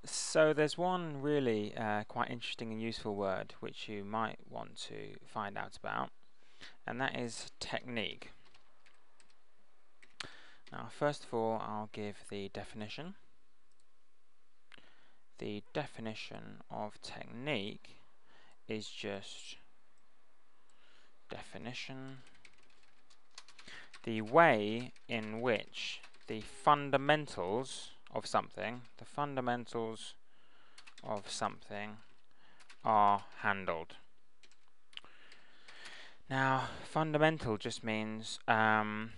So there's one really quite interesting and useful word which you might want to find out about, and that is technique. Now, first of all, I'll give the definition. The definition of technique is just definition, the way in which the fundamentals of something, are handled. Now, fundamental just means the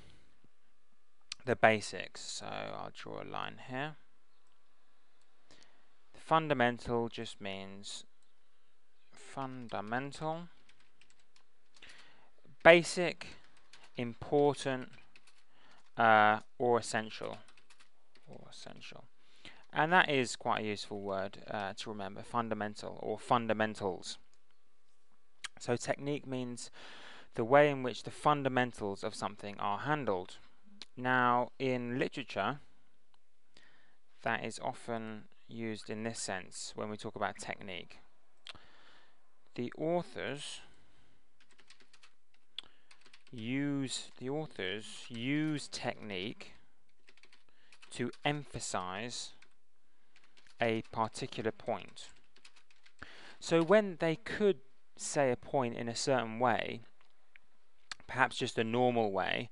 basics, so I'll draw a line here. Fundamental just means fundamental, basic, important, or essential. And that is quite a useful word to remember, fundamental or fundamentals. So technique means the way in which the fundamentals of something are handled. Now, in literature, that is often used in this sense when we talk about technique. The authors use technique to emphasize a particular point. So when they could say a point in a certain way, perhaps just a normal way,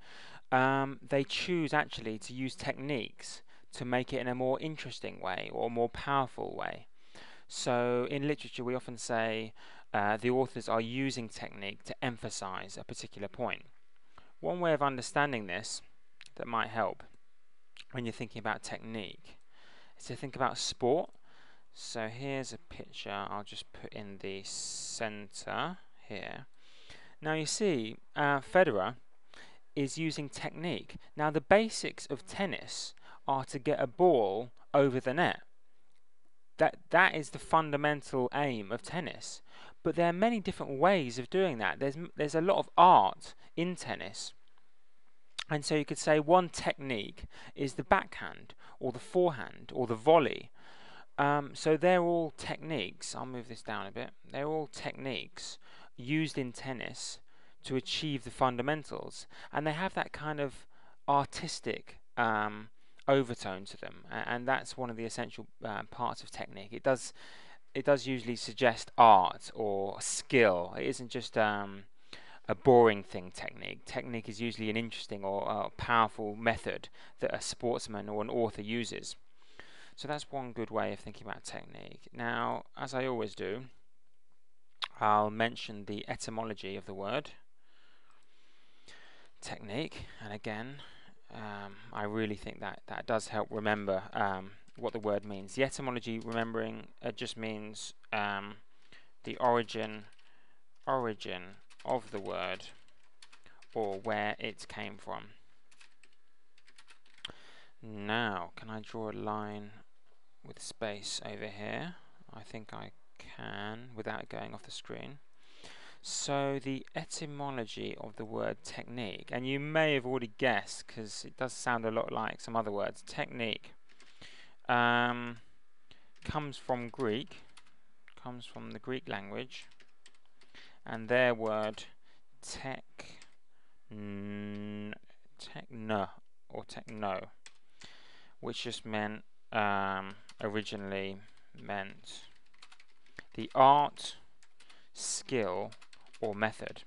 they choose actually to use techniques to make it in a more interesting way or more powerful way. So in literature we often say the authors are using technique to emphasize a particular point. One way of understanding this that might help when you're thinking about technique is to think about sport. So here's a picture I'll just put in the center here. Now you see Federer is using technique. Now the basics of tennis are to get a ball over the net. That is the fundamental aim of tennis. But there are many different ways of doing that. There's a lot of art in tennis. And so you could say one technique is the backhand or the forehand or the volley. So they're all techniques. I'll move this down a bit. They're all techniques used in tennis to achieve the fundamentals, and they have that kind of artistic overtone to them, and that's one of the essential parts of technique. It does usually suggest art or skill. It isn't just a boring thing. Technique is usually an interesting or powerful method that a sportsman or an author uses. So that's one good way of thinking about technique. Now, as I always do, I'll mention the etymology of the word technique, and again I really think that does help remember what the word means. The etymology, remembering, just means the origin of the word or where it came from. Now, can I draw a line with space over here? I think I can without going off the screen. So the etymology of the word technique, and you may have already guessed because it does sound a lot like some other words. Technique comes from the Greek language, and their word techno, which just meant originally meant the art, skill, or method.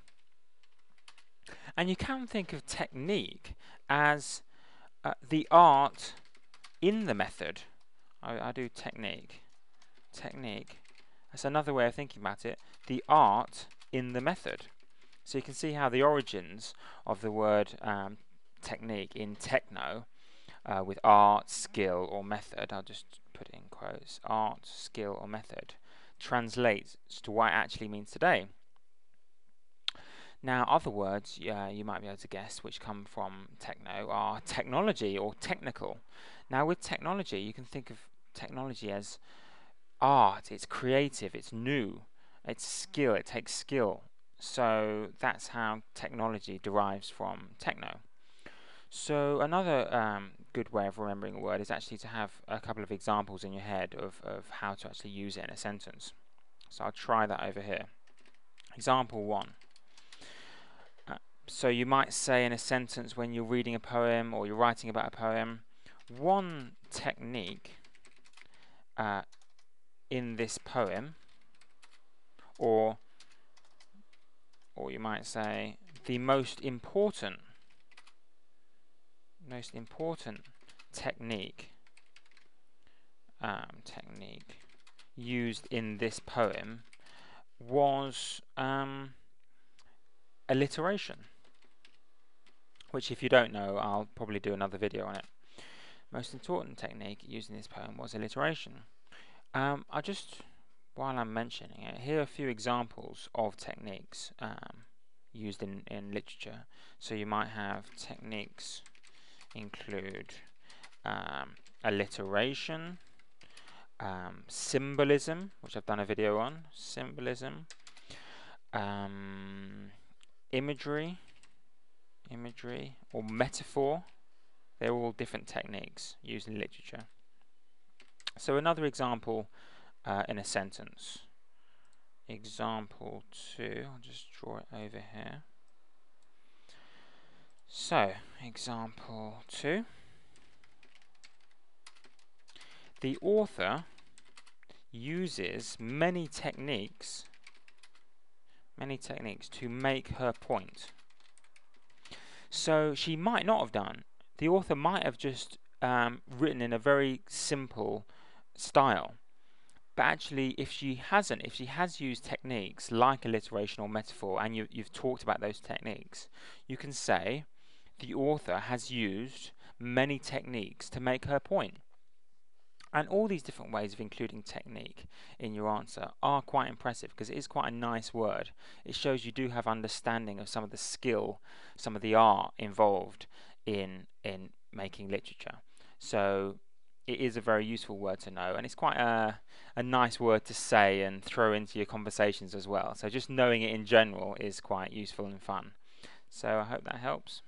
And you can think of technique as the art in the method. I do technique. That's another way of thinking about it. The art in the method. So you can see how the origins of the word technique in techno, with art, skill, or method, I'll just put it in quotes, art, skill, or method, translates to what it actually means today. Now, other words you might be able to guess which come from techno are technology or technical. Now, with technology, you can think of technology as art. It's creative, it's new, it's skill, it takes skill. So that's how technology derives from techno. So another good way of remembering a word is actually to have a couple of examples in your head of how to actually use it in a sentence. So I'll try that over here. Example 1. So you might say in a sentence when you're reading a poem or you're writing about a poem, one technique in this poem, or you might say the most important technique used in this poem was alliteration, which if you don't know, I'll probably do another video on it. Most important technique used in this poem was alliteration. I just, while I'm mentioning it, here are a few examples of techniques used in literature. So you might have techniques include alliteration, symbolism, which I've done a video on, symbolism, imagery, or metaphor. They're all different techniques used in literature. So another example in a sentence. Example 2, I'll just draw it over here. So, example 2. The author uses many techniques to make her point. So she might not have done. The author might have just written in a very simple style. But actually, if she has used techniques like alliteration or metaphor, and you've talked about those techniques, you can say the author has used many techniques to make her point. And all these different ways of including technique in your answer are quite impressive because it is quite a nice word. It shows you do have understanding of some of the skill, some of the art involved in making literature. So it is a very useful word to know, and it's quite a nice word to say and throw into your conversations as well. So just knowing it in general is quite useful and fun. So I hope that helps.